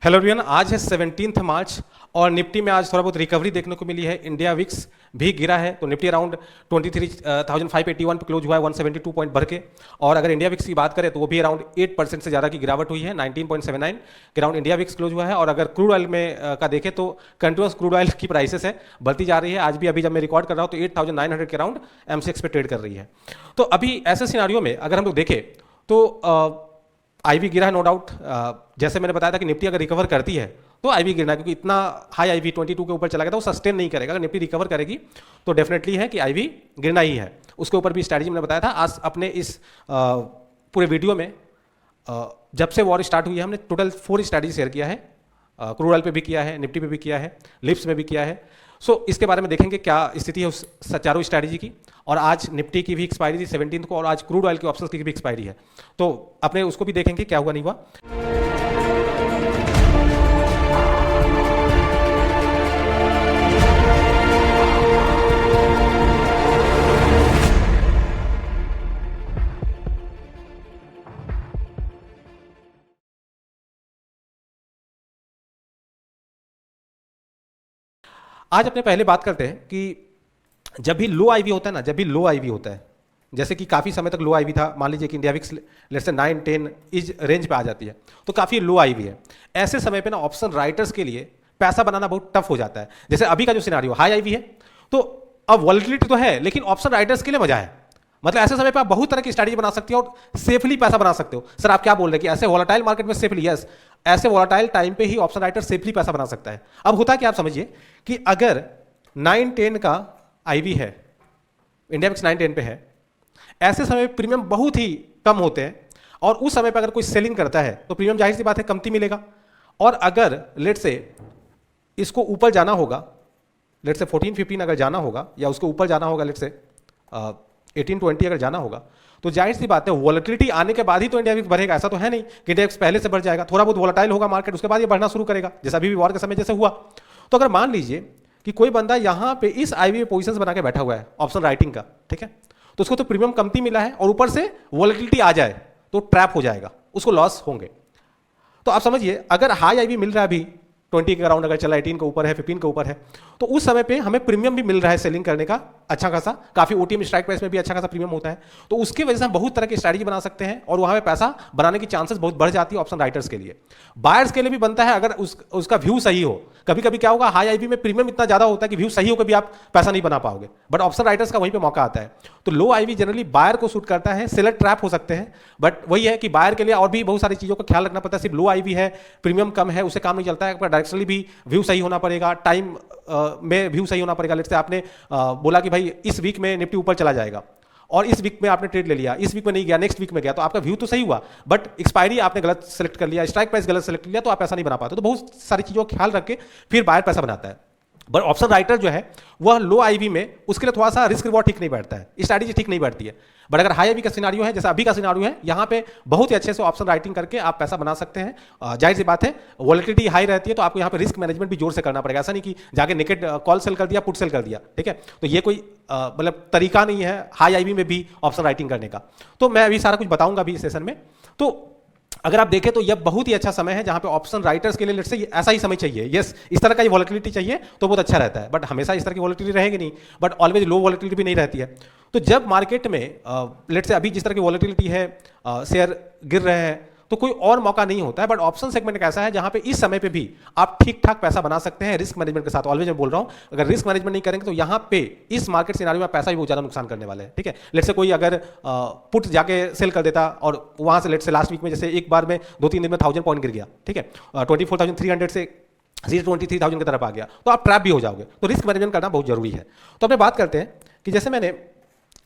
Hello everyone, आज है 17 मार्च और निफ्टी में आज थोड़ा बहुत रिकवरी देखने को मिली है। इंडिया विक्स भी गिरा है तो निफ्टी अराउंड 23,581 पे क्लोज हुआ है 172 पॉइंट भर के। और अगर इंडिया विक्स की बात करें तो वो भी अराउंड 8% से ज़्यादा की गिरावट हुई है, 19.79 के अराउंड इंडिया विक्स क्लोज हुआ है। और अगर क्रूड ऑयल में का देखें तो कंटिन्यूस क्रूड ऑयल की प्राइसेस है बढ़ती जा रही है। आज भी अभी जब मैं रिकॉर्ड कर रहा हूँ तो 8,900 के अराउंड एमसीएक्स पे ट्रेड कर रही है। तो अभी ऐसे सिनारियो में अगर हम लोग देखें तो आईवी गिरा है, नो डाउट। जैसे मैंने बताया था कि निफ्टी अगर रिकवर करती है तो आईवी गिरना है, क्योंकि इतना हाई आईवी 22 के ऊपर चला गया था, वो सस्टेन नहीं करेगा। अगर निफ्टी रिकवर करेगी तो डेफिनेटली है कि आईवी गिरना ही है। उसके ऊपर भी स्ट्रैटेजी मैंने बताया था। आज अपने इस पूरे वीडियो में जब से वॉर स्टार्ट हुई है हमने टोटल 4 स्ट्रैटेजी शेयर किया है। क्रूड ऑयल पे भी किया है, निफ्टी पे भी किया है, लिप्स में भी किया है। सो इसके बारे में देखेंगे क्या स्थिति है उस चारों स्ट्रैटेजी की। और आज निफ्टी की भी एक्सपायरी थी 17 को, और आज क्रूड ऑयल के ऑप्शंस की भी एक्सपायरी है, तो अपने उसको भी देखेंगे क्या हुआ नहीं हुआ। आज अपने पहले बात करते हैं कि जब भी लो आईवी होता है ना, जब भी लो आईवी होता है, जैसे कि काफ़ी समय तक लो आईवी था, मान लीजिए कि इंडिया विक्स लेट्स से 9-10 इस रेंज पे आ जाती है तो काफ़ी लो आईवी है। ऐसे समय पे ना ऑप्शन राइटर्स के लिए पैसा बनाना बहुत टफ हो जाता है। जैसे अभी का जो सिनारियो हाई आईवी है तो अब वॉलेटिलिटी तो है, लेकिन ऑप्शन राइटर्स के लिए मजा है। मतलब ऐसे समय पे आप बहुत तरह की स्ट्रैटेजी बना सकते हो और सेफली पैसा बना सकते हो। सर आप क्या बोल रहे हैं कि ऐसे वॉलेटाइल मार्केट में सेफली? यस, ऐसे वॉलेटाइल टाइम पे ही ऑप्शन राइटर सेफली पैसा बना सकता है। अब होता है कि आप समझिए कि अगर 9-10 का आईवी है, इंडिया विक्स 9-10 पे है, ऐसे समय प्रीमियम बहुत ही कम होते हैं और उस समय पर अगर कोई सेलिंग करता है तो प्रीमियम जाहिर सी बात है कमती मिलेगा। और अगर लेट से इसको ऊपर जाना होगा, लेट से 14-15 अगर जाना होगा या उसको ऊपर जाना होगा, लेट से 18-20 अगर जाना होगा, तो जाहिर सी बात है वॉलेटिलिटी आने के बाद ही तो इंडिया विक्स बढ़ेगा। ऐसा तो है नहीं कि इंडिया विक्स पहले से बढ़ जाएगा। थोड़ा बहुत वॉलेटाइल होगा मार्केट, उसके बाद ये बढ़ना शुरू करेगा, जैसे अभी भी वॉर के समय जैसे हुआ। तो अगर मान लीजिए कि कोई बंदा यहां पे इस आईवी में पोजीशंस बना के बैठा हुआ है ऑप्शन राइटिंग का, ठीक है, तो उसको तो प्रीमियम कमती मिला है और ऊपर से वॉलेटिलिटी आ जाए तो ट्रैप हो जाएगा, उसको लॉस होंगे। तो आप समझिए अगर हाई आईवी मिल रहा है अभी 20 के अराउंड, अगर चला 18 के ऊपर है, 15 के ऊपर है, तो उस समय पे हमें प्रीमियम भी मिल रहा है सेलिंग करने का अच्छा खासा। काफी ओटीएम स्ट्राइक प्राइस में भी अच्छा खासा प्रीमियम होता है। तो उसकी वजह से हम बहुत तरह की स्ट्रैटेजी बना सकते हैं और वहां पे पैसा बनाने की चांसेस बहुत बढ़ जाती है ऑप्शन राइटर्स के लिए। बायर्स के लिए भी बनता है अगर उसका व्यू सही हो। कभी कभी क्या होगा, हाई आईवी में प्रीमियम इतना ज्यादा होता है कि व्यू सही होकर भी आप पैसा नहीं बना पाओगे, बट ऑप्शन राइटर्स का वहीं पे मौका आता है। तो लो आईवी जनरली बायर को सूट करता है, सेलर ट्रैप हो सकते हैं, बट वही है कि बायर के लिए और भी बहुत सारी चीजों का ख्याल रखना पड़ता है। सिर्फ लो आईवी है, प्रीमियम कम है, उससे काम नहीं चलता है। डायरेक्शनली भी व्यू सही होना पड़ेगा, टाइम में व्यू सही होना पड़ेगा। लेट्स से आपने बोला कि भाई इस वीक में निफ्टी ऊपर चला जाएगा और इस वीक में आपने ट्रेड ले लिया, इस वीक में नहीं गया, नेक्स्ट वीक में गया, तो आपका व्यू तो सही हुआ, बट एक्सपायरी आपने गलत सेलेक्ट कर लिया, स्ट्राइक प्राइस गलत सेलेक्ट कर लिया, तो आप पैसा नहीं बना पाते। तो बहुत सारी चीजों का ख्याल रख के फिर बायर पैसा बनाता है। बट ऑप्शन राइटर जो है वह लो आईवी में उसके लिए थोड़ा सा रिस्क रिवॉर्ड ठीक नहीं बैठता है, स्ट्रैटेजी ठीक नहीं बैठती है। बट अगर हाई आईवी का सिनारियो है, जैसा अभी का सिनारियो है, यहाँ पे बहुत ही अच्छे से ऑप्शन राइटिंग करके आप पैसा बना सकते हैं। जाहिर सी बात है वॉलेटिलिटी हाई रहती है तो आपको यहाँ पे रिस्क मैनेजमेंट भी जोर से करना पड़ेगा। ऐसा नहीं कि जाके नेकेड कॉल सेल कर दिया, पुट सेल कर दिया, ठीक है। तो ये कोई मतलब तरीका नहीं है हाई आईवी में भी ऑप्शन राइटिंग करने का। तो मैं अभी सारा कुछ बताऊंगा अभी इस सेशन में। तो अगर आप देखें तो यह बहुत ही अच्छा समय है जहां पे ऑप्शन राइटर्स के लिए लेट्स से ऐसा ही समय चाहिए। यस, इस तरह का ये वॉलेटिलिटी चाहिए तो बहुत अच्छा रहता है, बट हमेशा इस तरह की वॉलेटिलिटी रहेगी नहीं, बट ऑलवेज लो वॉलेटिलिटी भी नहीं रहती है। तो जब मार्केट में लेट्स से अभी जिस तरह की वॉलेटिलिटी है, शेयर गिर रहे हैं, तो कोई और मौका नहीं होता है। बट ऑप्शन सेगमेंट कैसा है जहां पे इस समय पे भी आप ठीक ठाक पैसा बना सकते हैं रिस्क मैनेजमेंट के साथ। ऑलवेज मैं बोल रहा हूं, अगर रिस्क मैनेजमेंट नहीं करेंगे तो यहां पे इस मार्केट सिनारियो में पैसा भी बहुत ज्यादा नुकसान करने वाले हैं, ठीक है। लेट से कोई अगर पुट जाके सेल कर देता और वहां से लेट से लास्ट वीक में जैसे एक बार में 2-3 दिन में 1000 पॉइंट गिर गया, ठीक है, 24,300 से 23,000 की तरफ आ गया, तो आप ट्रैप भी हो जाओगे। तो रिस्क मैनेजमेंट करना बहुत जरूरी है। तो अपने बात करते हैं कि जैसे मैंने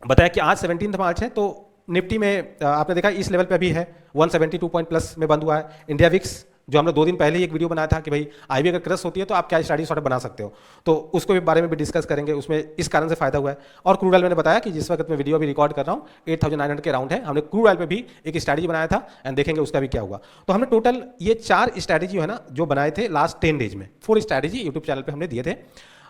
बताया कि आज 17 मार्च है, तो निफ्टी में आपने देखा इस लेवल पे भी है 172 पॉइंट प्लस में बंद हुआ है। इंडिया विक्स जो हमने 2 दिन पहले ही एक वीडियो बनाया था कि भाई आईवी अगर क्रश होती है तो आप क्या स्ट्रैटेजी सॉर्ट बना सकते हो, तो उसको भी बारे में भी डिस्कस करेंगे, उसमें इस कारण से फायदा हुआ है। और क्रूड ऑयल मैंने बताया कि जिस वक्त मैं वीडियो भी रिकॉर्ड कर रहा हूँ 8,900 के अराउंड है, हमने क्रूड ऑयल पे भी एक स्ट्रैटेजी बनाया था एंड देखेंगे उसका भी क्या हुआ। तो हमने टोटल ये 4 स्ट्रैटेजी है ना जो बनाए थे लास्ट 10 डेज में, 4 स्ट्रैटेजी यूट्यूब चैनल पर हमने दिए थे।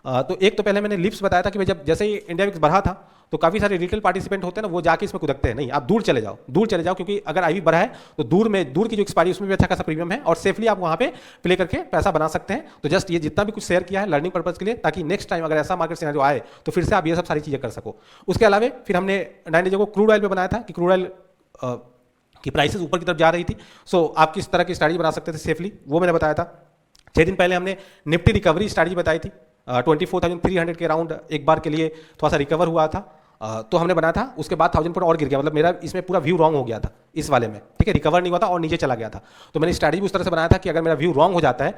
तो एक तो पहले मैंने लिप्स बताया था कि भाई जब जैसे ही इंडिया विक्स बढ़ा था तो काफ़ी सारे रिटेल पार्टिसिपेंट होते हैं ना, वो जाके इसमें कुदकते हैं। नहीं, आप दूर चले जाओ, दूर चले जाओ, क्योंकि अगर आईवी बढ़ा है तो दूर की जो एक्सपायरी उसमें भी अच्छा खासा प्रीमियम है और सेफली आप वहाँ पे प्ले करके पैसा बना सकते हैं। तो जस्ट ये जितना भी कुछ शेयर किया है लर्निंग पर्पज के लिए, ताकि नेक्स्ट टाइम अगर ऐसा मार्केट सिनेरियो आए तो फिर से आप ये सब सारी चीज़ें कर सको। उसके अलावा फिर हमने 90 को क्रूड ऑयल पे बनाया था कि क्रूड ऑयल की प्राइसेस ऊपर की तरफ जा रही थी, सो आप किस तरह की स्ट्रैटेजी बना सकते थे सेफली, वो मैंने बताया था। 6 दिन पहले हमने निफ्टी रिकवरी स्ट्रैटेजी बताई थी। 24,300 के अराउंड एक बार के लिए थोड़ा सा रिकवर हुआ था, तो हमने बनाया था। उसके बाद 1000 पॉइंट और गिर गया, मतलब मेरा इसमें पूरा व्यू रॉन्ग हो गया था इस वाले में, ठीक है, रिकवर नहीं हुआ था और नीचे चला गया था। तो मैंने स्ट्रैटेजी उस तरह से बनाया था कि अगर मेरा व्यू रॉन्ग हो जाता है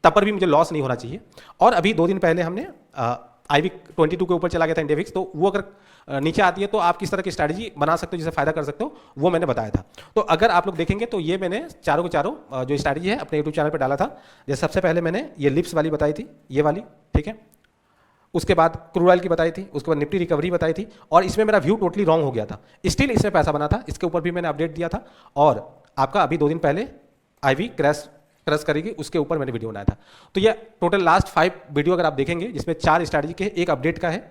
तब पर भी मुझे लॉस नहीं होना चाहिए। और अभी 2 दिन पहले हमने आईवी 22 के ऊपर चला गया था इंडिया विक्स, तो वो अगर नीचे आती है तो आप किस तरह की स्ट्रैटेजी बना सकते हो जिससे फायदा कर सकते हो, वो मैंने बताया था। तो अगर आप लोग देखेंगे तो ये मैंने चारों के चारों जो स्ट्रैटेजी है अपने यूट्यूब चैनल पर डाला था। जैसे सबसे पहले मैंने ये लिप्स वाली बताई थी, ये वाली, ठीक है। उसके बाद क्रूड ऑयल की बताई थी, उसके बाद निफ्टी रिकवरी बताई थी, और इसमें मेरा व्यू टोटली रॉन्ग हो गया था। स्टिल इसमें पैसा बना था, इसके ऊपर भी मैंने अपडेट दिया था। और आपका अभी 2 दिन पहले आईवी क्रैश करेगी, उसके ऊपर मैंने वीडियो बनाया था। तो ये टोटल लास्ट 5 वीडियो अगर आप देखेंगे जिसमें 4 स्ट्रैटेजी के एक अपडेट का है,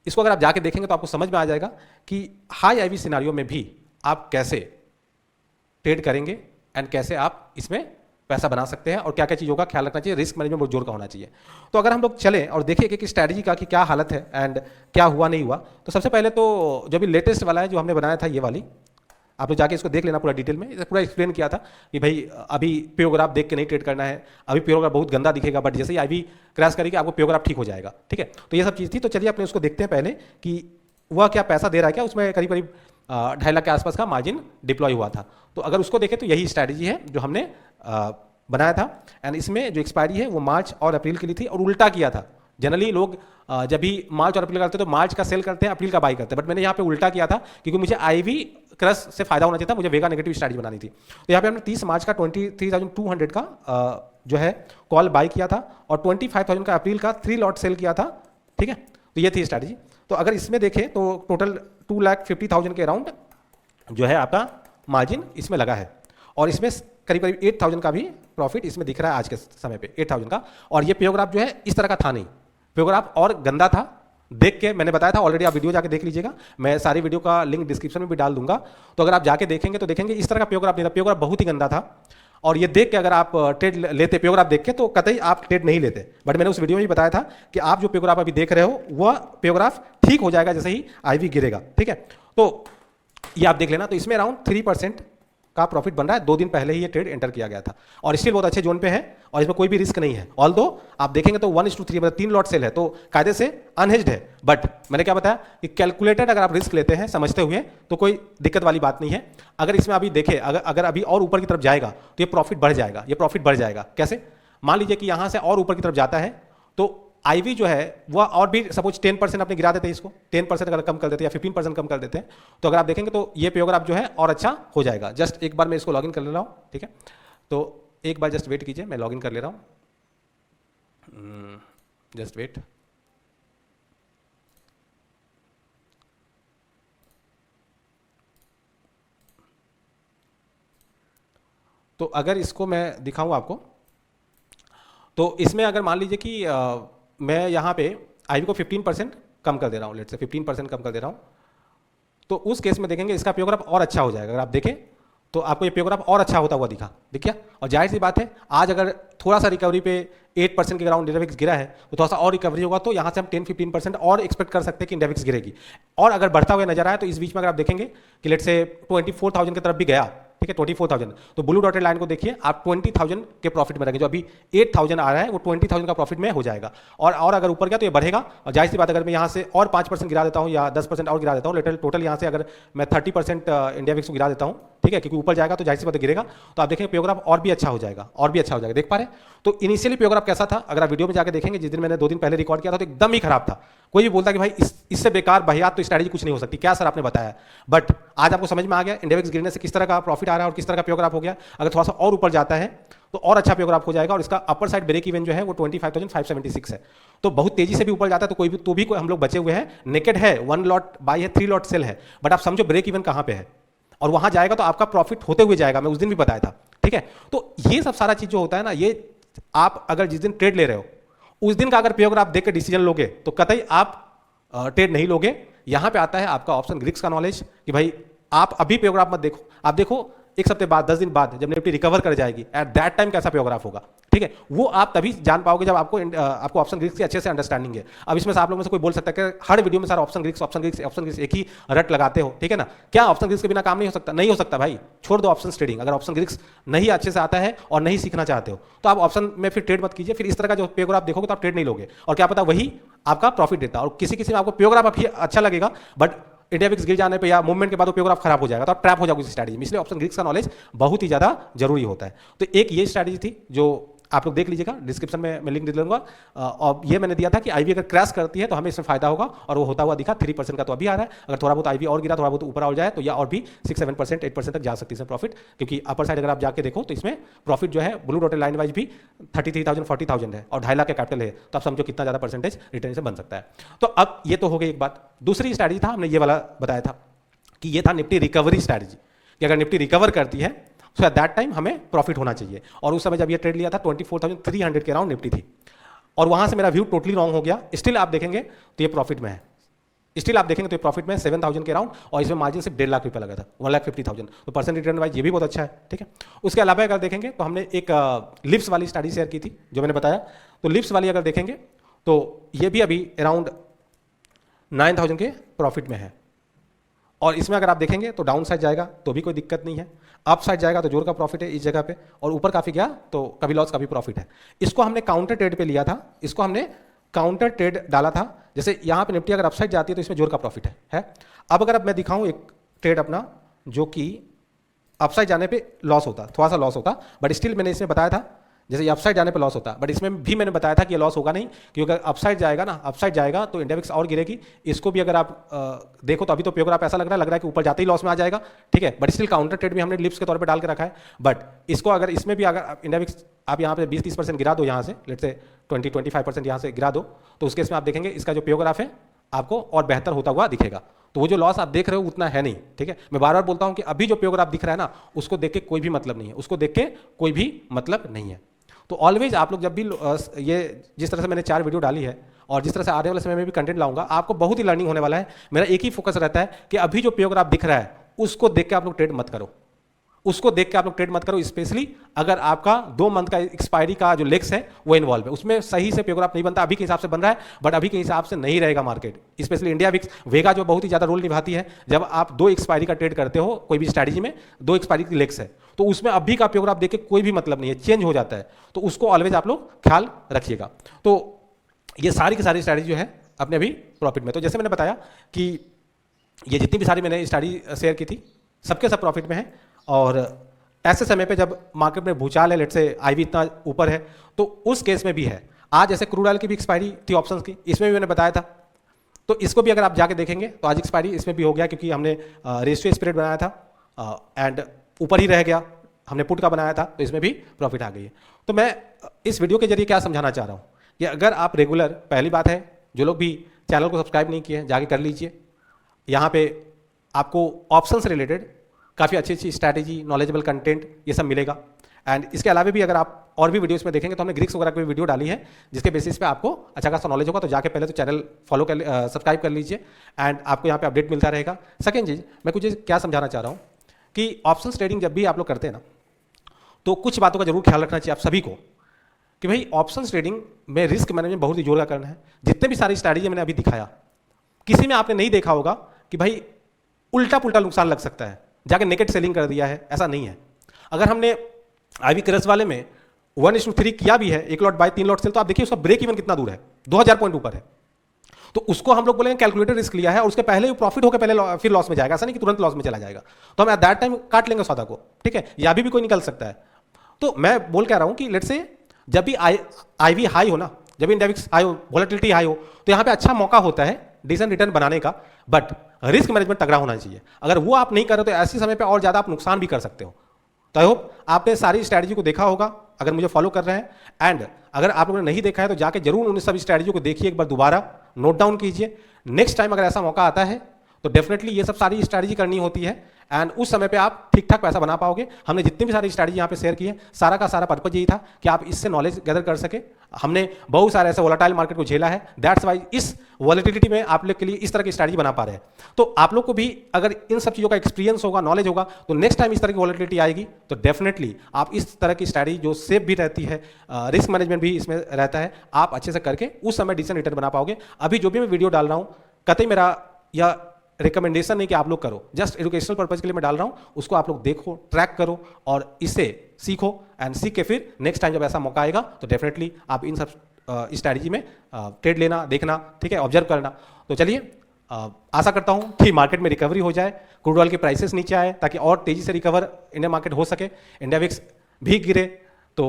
इसको अगर आप जाके देखेंगे तो आपको समझ में आ जाएगा कि हाई आईवी सिनारियो में भी आप कैसे ट्रेड करेंगे एंड कैसे आप इसमें पैसा बना सकते हैं और क्या क्या चीज़ों का ख्याल रखना चाहिए, रिस्क मैनेजमेंट बहुत जोर का होना चाहिए। तो अगर हम लोग चलें और देखें कि स्ट्रैटेजी का कि क्या हालत है एंड क्या हुआ नहीं हुआ, तो सबसे पहले तो जो भी लेटेस्ट वाला है जो हमने बनाया था, ये वाली आप लोग जाके इसको देख लेना पूरा डिटेल में। पूरा एक्सप्लेन किया था कि भाई अभी पेयोग्राफ देख के नहीं ट्रेड करना है, अभी पेयोग्राफ बहुत गंदा दिखेगा, बट जैसे ही आईवी क्रैश करेगी आपको पेयोग्राफ ठीक हो जाएगा, ठीक है। तो ये सब चीज़ थी। तो चलिए अपने उसको देखते हैं पहले कि वह क्या पैसा दे रहा है, क्या उसमें करीब करीब 2.5 लाख के आसपास का मार्जिन डिप्लॉय हुआ था। तो अगर उसको देखें तो यही स्ट्रैटेजी है जो हमने बनाया था, एंड इसमें जो एक्सपायरी है वो मार्च और अप्रैल की ली थी और उल्टा किया था। जनरली लोग जब भी मार्च और अप्रैल करते हैं तो मार्च का सेल करते हैं, अप्रैल का बाई करते हैं, बट मैंने यहाँ पे उल्टा किया था क्योंकि मुझे आईवी क्रश से फायदा होना चाहिए था, मुझे वेगा नेगेटिव स्ट्रैटेजी बनानी थी। तो यहाँ पे हमने 30 मार्च का 23,200 का जो है कॉल बाई किया था और 25,000 का अप्रैल का 3 लॉट सेल किया था, ठीक है। तो ये थी स्ट्रैटेजी। तो अगर इसमें देखें तो टोटल 2,50,000 के अराउंड जो है आपका मार्जिन इसमें लगा है, और इसमें करीब करीब 8,000 का भी प्रॉफिट इसमें दिख रहा है आज के समय पे, 8,000 का। और ये पेयोग्राफ जो है इस तरह का था नहीं, पेयोग्राफ और गंदा था। देख के मैंने बताया था ऑलरेडी, आप वीडियो जाके देख लीजिएगा, मैं सारी वीडियो का लिंक डिस्क्रिप्शन में भी डाल दूंगा। तो अगर आप जाके देखेंगे तो देखेंगे इस तरह का पेयोग्राफ नहीं था, पेयोग्राफ बहुत ही गंदा था। और ये देख के अगर आप ट्रेड लेते, पेयोग्राफ देख के, तो कतई आप ट्रेड नहीं लेते। बट मैंने उस वीडियो में भी बताया था कि आप जो पेयोग्राफ अभी देख रहे हो वह पेयोग्राफ ठीक हो जाएगा जैसे ही आईवी गिरेगा, ठीक है। तो ये आप देख लेना। तो इसमें अराउंड 3% का प्रॉफिट बन रहा है। 2 दिन पहले ही ये ट्रेड एंटर किया गया था और स्टिल बहुत अच्छे जोन पे है और इसमें कोई भी रिस्क नहीं है। ऑल्दो आप देखेंगे तो 1:3 मतलब 3 लॉट सेल है, तो कायदे से अनहेज्ड है। बट मैंने क्या बताया कि कैलकुलेटेड अगर आप रिस्क लेते हैं समझते हुए तो कोई दिक्कत वाली बात नहीं है। अगर इसमें अभी देखें, अगर अभी और ऊपर की तरफ जाएगा तो ये प्रॉफिट बढ़ जाएगा। ये प्रॉफिट बढ़ जाएगा कैसे? मान लीजिए कि यहां से और ऊपर की तरफ जाता है तो आईवी जो है वह और भी सपोज 10% अपने गिरा देते हैं, इसको 10% अगर कम कर देते हैं या 15% कम कर देते हैं, तो अगर आप देखेंगे तो ये पेयोग्राफ जो है और अच्छा हो जाएगा। जस्ट एक बार मैं इसको लॉगिन कर ले रहा हूँ, ठीक है। तो एक बार जस्ट वेट कीजिए, मैं लॉगिन कर ले रहा हूँ, जस्ट वेट। तो अगर इसको मैं दिखाऊं आपको, तो इसमें अगर मान लीजिए कि मैं यहाँ पे आईवी को 15% कम कर दे रहा हूँ, लेट से 15% कम कर दे रहा हूँ, तो उस केस में देखेंगे इसका पेयोग्राफ और अच्छा हो जाएगा। अगर आप देखें तो आपको ये पेयोग्राफ और अच्छा होता हुआ दिखा, दिख गया। और जाहिर सी बात है आज अगर थोड़ा सा रिकवरी पे 8% के अराउंड इंडिया विक्स गिरा है तो थोड़ा सा और रिकवरी होगा, तो यहाँ से हम 10-15% और एक्सपेक्ट कर सकते हैं कि इंडिया विक्स गिरेगी। और अगर बढ़ता हुआ नजर आए तो इस बीच में अगर आप देखेंगे कि लेट से 24,000 की तरफ भी गया, ठीक है, 24,000, तो ब्लू डॉटेड लाइन को देखिए आप 20,000 के प्रॉफिट में रहेंगे। जो अभी 8,000 आ रहा है वो 20,000 का प्रॉफिट में हो जाएगा। और अगर ऊपर गया तो ये बढ़ेगा। और जाहिर सी बात अगर मैं यहाँ से और 5% गिरा देता हूँ या 10% और गिरा देता हूँ, लेटर टोटल यहाँ से अगर मैं 30% इंडिया विक्स को गिरा देता हूँ, ठीक है, क्योंकि ऊपर जाएगा तो जाहिर सी बात गिरेगा, तो आप देखेंगे पेयोग्राफ और भी अच्छा हो जाएगा, और भी अच्छा हो जाएगा। देख पा रहे हैं? तो इनिशियली पेयोग्राफ कैसा था अगर आप वीडियो में जाकर देखेंगे, जिस दिन मैंने 2 दिन पहले रिकॉर्ड किया था तो एकदम ही खराब था। कोई भी बोलता कि भाई इससे बेकार भैया तो स्ट्रैटेजी कुछ नहीं हो सकती, क्या सर आपने बताया। बट आज आपको समझ में आ गया इंडिया विक्स गिरने से किस तरह का प्रॉफिट आ रहा है और किस तरह का पेयोग्राफ हो गया। अगर थोड़ा सा और ऊपर जाता है तो और अच्छा पेयोग्राफ हो जाएगा। और इसका अपर साइड ब्रेक इवन जो है वो 25,576 है, तो बहुत तेजी से भी ऊपर जाता है। तो भी हम लोग बचे हुए हैं। नेकेड है, 1 लॉट बाई है, 3 लॉट सेल है, बट आप समझो ब्रेक इवन कहां पे है, और वहां जाएगा तो आपका प्रॉफिट होते हुए जाएगा। मैं उस दिन भी बताया था, ठीक है। तो ये सब सारा चीज जो होता है ना, ये आप अगर जिस दिन ट्रेड ले रहे हो उस दिन का अगर पे अगर आप देख के डिसीजन लोगे तो कतई आप ट्रेड नहीं लोगे। यहां पे आता है आपका ऑप्शन ग्रिक्स का नॉलेज कि भाई आप अभी पे अगर आप मत देखो, आप देखो एक हफ्ते बाद 10 दिन बाद जब निफ्टी रिकवर कर जाएगी, एट दैट टाइम कैसा प्योग्राफ होगा, ठीक है। वो आप तभी जान पाओगे जब आपको ऑप्शन ग्रिक्स की अच्छे से अंडरस्टैंडिंग है। अब इसमें से आप लोगों में से कोई बोल सकता है कि हर वीडियो में सारा ऑप्शन ग्रिक्स ऑप्शन ग्रिक्स ऑप्शन ग्रिक्स एक ही रट लगाते हो, ठीक है ना। क्या ऑप्शन ग्रिक्स के बिना काम नहीं हो सकता? नहीं हो सकता भाई, छोड़ दो ऑप्शन ट्रेडिंग। अगर ऑप्शन ग्रिक्स नहीं अच्छे से आता है और नहीं सीखना चाहते हो तो आप ऑप्शन में फिर ट्रेड मत कीजिए। फिर इस तरह का जो प्योग्राफ देखोगे तो आप ट्रेड नहीं लोगे, और क्या पता वही आपका प्रॉफिट देता है। और किसी किसी में आपको प्योग्राफ अच्छा लगेगा बट इंडिया विक्स गिर जाने पे या मूवमेंट के बाद वो प्योग्राफ खराब हो जाएगा, तो आप ट्रैप हो जाओगे इस स्ट्रैटेजी में। इसलिए ऑप्शन ग्रिक्स का नॉलेज बहुत ही ज्यादा जरूरी होता है। तो एक ये स्ट्रैटेजी थी जो आप लोग देख लीजिएगा, डिस्क्रिप्शन में मैं लिंक दे दूंगा। और ये मैंने दिया था कि आईवी अगर क्रैश करती है तो हमें इसमें फायदा होगा, और वो होता हुआ दिखा 3% का तो अभी आ रहा है। अगर थोड़ा बहुत आईवी और गिरा, थोड़ा बहुत ऊपर आ जाए तो या और भी 6-7% 8% तक जा सकती है प्रॉफिट, क्योंकि अपर साइड अगर आप जाके देखो तो इसमें प्रॉफिट जो है ब्लू डॉटेड लाइन वाइज भी 33,000 40,000 है और 2.5 लाख का कैपिटल है, तो आप समझो कितना ज्यादा परसेंटेज रिटर्न से बन सकता है। तो अब ये तो हो गई एक बात। दूसरी स्ट्रैटेजी था, हमने ये वाला बताया था कि ये था निफ्टी रिकवरी स्ट्रैटेजी, कि अगर निफ्टी रिकवर करती है तो एट दैट टाइम हमें प्रॉफिट होना चाहिए। और उस समय जब ये ट्रेड लिया था 24,300 के अराउंड निफ्टी थी, और वहां से मेरा व्यू टोटली रॉन्ग हो गया। स्टिल आप देखेंगे तो ये प्रॉफिट में है, स्टिल आप देखेंगे तो ये प्रॉफिट में 7,000 के अराउंड, और इसमें मार्जिन सिर्फ 1.5 लाख रुपये लगा था, 1,50,000। तो परसेंट रिटर्न वाइज ये भी बहुत अच्छा है, ठीक है। उसके अलावा अगर देखेंगे तो हमने एक लिप्स वाली स्टडी शेयर की थी जो मैंने बताया। तो लिप्स वाली अगर देखेंगे तो ये भी अभी अराउंड 9,000 के प्रॉफिट में है, और इसमें अगर आप देखेंगे तो डाउन साइड जाएगा तो भी कोई दिक्कत नहीं है, अप साइड जाएगा तो जोर का प्रॉफिट है इस जगह पे, और ऊपर काफी गया तो कभी लॉस कभी प्रॉफिट है। इसको हमने काउंटर ट्रेड पे लिया था, इसको हमने काउंटर ट्रेड डाला था। जैसे यहाँ पे निफ्टी अगर अपसाइड जाती है तो इसमें जोर का प्रॉफिट है। अब अगर अब मैं दिखाऊं एक ट्रेड अपना जो कि अपसाइड जाने पे लॉस होता, थोड़ा सा लॉस होता, बट स्टिल मैंने इसमें बताया था जैसे ये अपसाइड जाने पे लॉस होता, बट इसमें भी मैंने बताया था कि ये लॉस होगा नहीं, क्योंकि अगर अपसाइड जाएगा ना, अपसाइड जाएगा तो इंडिया विक्स और गिरेगी। इसको भी अगर आप देखो तो अभी तो प्योग्राफ ऐसा लग रहा है कि ऊपर जाते ही लॉस में आ जाएगा, ठीक है। बट स्टिल काउंटर ट्रेड भी हमने लिप्स के तौर पे डाल के रखा है। बट इसको अगर इसमें भी अगर इंडिया विक्स आप यहाँ पे 20-30% गिरा दो, यहाँ से लेट्स से 20-25% यहाँ से गिरा दो, तो उसके इसमें आप देखेंगे इसका जो प्योग्राफ है आपको और बेहतर होता हुआ दिखेगा। तो वो जो लॉस आप देख रहे हो उतना है नहीं, ठीक है। मैं बार बार बोलता हूँ कि अभी जो प्योग्राफ दिख रहा है ना, उसको देख के कोई भी मतलब नहीं है, उसको देख के कोई भी मतलब नहीं है। तो ऑलवेज आप लोग जब भी ये जिस तरह से मैंने 4 वीडियो डाली है और जिस तरह से आने वाले समय में भी कंटेंट लाऊंगा, आपको बहुत ही लर्निंग होने वाला है। मेरा एक ही फोकस रहता है कि अभी जो प्योग्राफ दिख रहा है उसको देख के आप लोग ट्रेड मत करो, उसको देख के आप लोग ट्रेड मत करो। स्पेशली अगर आपका 2 मंथ का एक्सपायरी का जो लेग्स है वो इन्वॉल्व है, उसमें सही से प्योग्राफ नहीं बनता। अभी के हिसाब से बन रहा है बट अभी के हिसाब से नहीं रहेगा मार्केट। स्पेशली इंडिया विक्स वेगा जो बहुत ही ज्यादा रोल निभाती है, जब आप 2 एक्सपायरी का ट्रेड करते हो कोई भी स्ट्रैटेजी में, 2 एक्सपायरी की लेग्स है, तो उसमें अभी का प्योग्राफ देख के कोई भी मतलब नहीं है, चेंज हो जाता है। तो उसको ऑलवेज आप लोग ख्याल रखिएगा। तो ये सारी की सारी स्ट्रैटेजी जो है अपने अभी प्रॉफिट में। तो जैसे मैंने बताया कि ये जितनी भी सारी मैंने स्टडी शेयर की थी सबके सब प्रॉफिट में है। और ऐसे समय पे जब मार्केट में भूचाल है, लेट से आईवी इतना ऊपर है, तो उस केस में भी है। आज जैसे क्रूड ऑयल की भी एक्सपायरी थी ऑप्शंस की, इसमें भी मैंने बताया था, तो इसको भी अगर आप जाके देखेंगे तो आज एक्सपायरी इसमें भी हो गया, क्योंकि हमने रेशियो स्प्रेड बनाया था एंड ऊपर ही रह गया, हमने पुट का बनाया था, तो इसमें भी प्रॉफिट आ गई है। तो मैं इस वीडियो के जरिए क्या समझाना चाह रहा हूँ कि अगर आप रेगुलर, पहली बात है जो लोग भी चैनल को सब्सक्राइब नहीं किए जाके कर लीजिए। यहाँ पे आपको ऑप्शन से रिलेटेड काफ़ी अच्छी अच्छी स्ट्रैटेजी, नॉलेजेबल कंटेंट ये सब मिलेगा। एंड इसके अलावा भी अगर आप और भी वीडियोस में देखेंगे तो हमने ग्रिक्स वगैरह की वीडियो डाली है जिसके बेसिस पे आपको अच्छा खासा नॉलेज होगा। तो जाके पहले तो चैनल फॉलो कर सब्सक्राइब कर लीजिए एंड आपको यहाँ पे अपडेट मिलता रहेगा। सेकेंड चीज़ मैं कुछ क्या समझाना चाह रहा हूँ कि ऑप्शन ट्रेडिंग जब भी आप लोग करते हैं ना, तो कुछ बातों का जरूर ख्याल रखना चाहिए आप सभी को कि भाई ऑप्शन ट्रेडिंग में रिस्क मैनेजमेंट बहुत ही जोर का करना है। जितने भी सारी स्ट्रैटेजी मैंने अभी दिखाया, किसी में आपने नहीं देखा होगा कि भाई उल्टा पुल्टा नुकसान लग सकता है, जाके नेकेट सेलिंग कर दिया है, ऐसा नहीं है। अगर हमने आईवी क्रश वाले में 1:3 किया भी है, 1 लॉट बाय 3 लॉट सेल, तो आप देखिए उसका ब्रेक इवन कितना दूर है, 2000 पॉइंट ऊपर है। तो उसको हम लोग बोलेंगे कैलकुलेटेड रिस्क लिया है और उसके पहले प्रॉफिट होकर पहले फिर लॉस में जाएगा, ऐसा नहीं कि तुरंत लॉस में चला जाएगा। तो हम एट दैट टाइम काट लेंगे सौदा को, ठीक है, या भी कोई निकल सकता है। तो मैं बोल कह रहा हूं कि लेट से जब भी आईवी हाई हो ना, जब भी इंडेक्स हाई हो, वोलेटिलिटी हाई हो, तो यहां पे अच्छा मौका होता है डिसेंट रिटर्न बनाने का, बट रिस्क मैनेजमेंट तगड़ा होना चाहिए। अगर वो आप नहीं कर रहे तो ऐसे समय पे और ज्यादा आप नुकसान भी कर सकते हो। तो आई होप आपने सारी स्ट्रैटेजी को देखा होगा अगर मुझे फॉलो कर रहे हैं। एंड अगर आप लोगों ने नहीं देखा है तो जाके जरूर उन सभी स्ट्रैटेजी को देखिए, एक बार दोबारा नोट डाउन कीजिए। नेक्स्ट टाइम अगर ऐसा मौका आता है तो डेफिनेटली ये सब सारी स्ट्रैटेजी करनी होती है एंड उस समय पे आप ठीक ठाक पैसा बना पाओगे। हमने जितनी भी सारी स्ट्रैटेजी यहाँ पे शेयर की है, सारा का सारा पर्पज यही था कि आप इससे नॉलेज गैदर कर सके। हमने बहुत सारे ऐसे वोलेटाइल मार्केट को झेला है, दैट्स वाई इस वॉलेटिलिटी में आप लोग के लिए इस तरह की स्ट्रैटेजी बना पा रहे हैं। तो आप लोग को भी अगर इन सब चीज़ों का एक्सपीरियंस होगा, नॉलेज होगा, तो नेक्स्ट टाइम इस तरह की वॉलेटिलिटी आएगी तो डेफिनेटली आप इस तरह की स्ट्रैटेजी जो सेफ भी रहती है, रिस्क मैनेजमेंट भी इसमें रहता है, आप अच्छे से करके उस समय डिसेंट रिटर्न बना पाओगे। अभी जो भी मैं वीडियो डाल रहा हूँ, कतई मेरा यह रिकमेंडेशन नहीं कि आप लोग करो, जस्ट एजुकेशनल पर्पज के लिए मैं डाल रहा हूं, उसको आप लोग देखो, ट्रैक करो और इससे सीखो एंड सीख के फिर नेक्स्ट टाइम जब ऐसा मौका आएगा तो डेफिनेटली आप इन सब स्ट्रैटेजी में ट्रेड लेना, देखना, ठीक है, ऑब्जर्व करना। तो चलिए आशा करता हूं कि मार्केट में रिकवरी हो जाए, क्रूड ऑयल के प्राइसेस नीचे आए ताकि और तेजी से रिकवर इंडियन मार्केट हो सके, इंडिया विक्स भी गिरे तो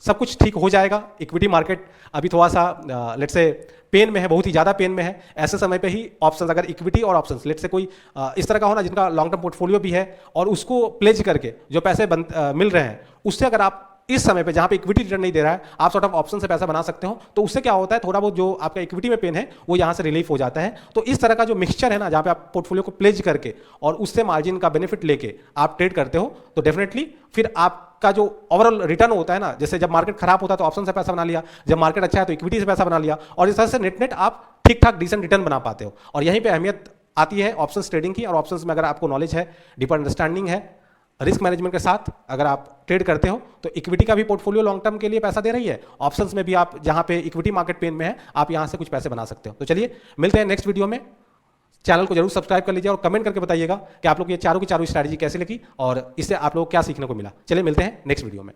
सब कुछ ठीक हो जाएगा। इक्विटी मार्केट अभी थोड़ा सा लेट्स से पेन में है, बहुत ही ज़्यादा पेन में है। ऐसे समय पे ही ऑप्शंस, अगर इक्विटी और ऑप्शंस लेट्स से कोई इस तरह का हो ना जिनका लॉन्ग टर्म पोर्टफोलियो भी है और उसको प्लेज करके जो पैसे मिल रहे हैं, उससे अगर आप इस समय पे जहां पे इक्विटी रिटर्न नहीं दे रहा है, आप सॉर्ट ऑफ ऑप्शन से पैसा बना सकते हो, तो उससे क्या होता है, थोड़ा बहुत जो आपका इक्विटी में पेन है वो यहां से रिलीफ हो जाता है। तो इस तरह का जो मिक्सचर है ना, जहां पे आप पोर्टफोलियो को प्लेज करके और उससे मार्जिन का बेनिफिट लेके आप ट्रेड करते हो, तो डेफिनेटली फिर आपका जो ओवरऑल रिटर्न होता है ना, जैसे जब मार्केट खराब होता है तो ऑप्शन से पैसा बना लिया, जब मार्केट अच्छा है तो इक्विटी से पैसा बना लिया, और इस तरह से नेट नेट आप ठीक ठाक डिसेंट रिटर्न बना पाते हो। और यहीं पे अहमियत आती है ऑप्शंस ट्रेडिंग की। और ऑप्शंस में अगर आपको नॉलेज है, डीपर अंडरस्टैंडिंग है, रिस्क मैनेजमेंट के साथ अगर आप ट्रेड करते हो, तो इक्विटी का भी पोर्टफोलियो लॉन्ग टर्म के लिए पैसा दे रही है, ऑप्शंस में भी आप जहां पे इक्विटी मार्केट पेन में है, आप यहां से कुछ पैसे बना सकते हो। तो चलिए मिलते हैं नेक्स्ट वीडियो में। चैनल को जरूर सब्सक्राइब कर लीजिए और कमेंट करके बताइएगा कि आप लोग ये चारों की चारों स्ट्रैटेजी कैसे लगी और इससे आप लोग क्या सीखने को मिला। चलिए मिलते हैं नेक्स्ट वीडियो में।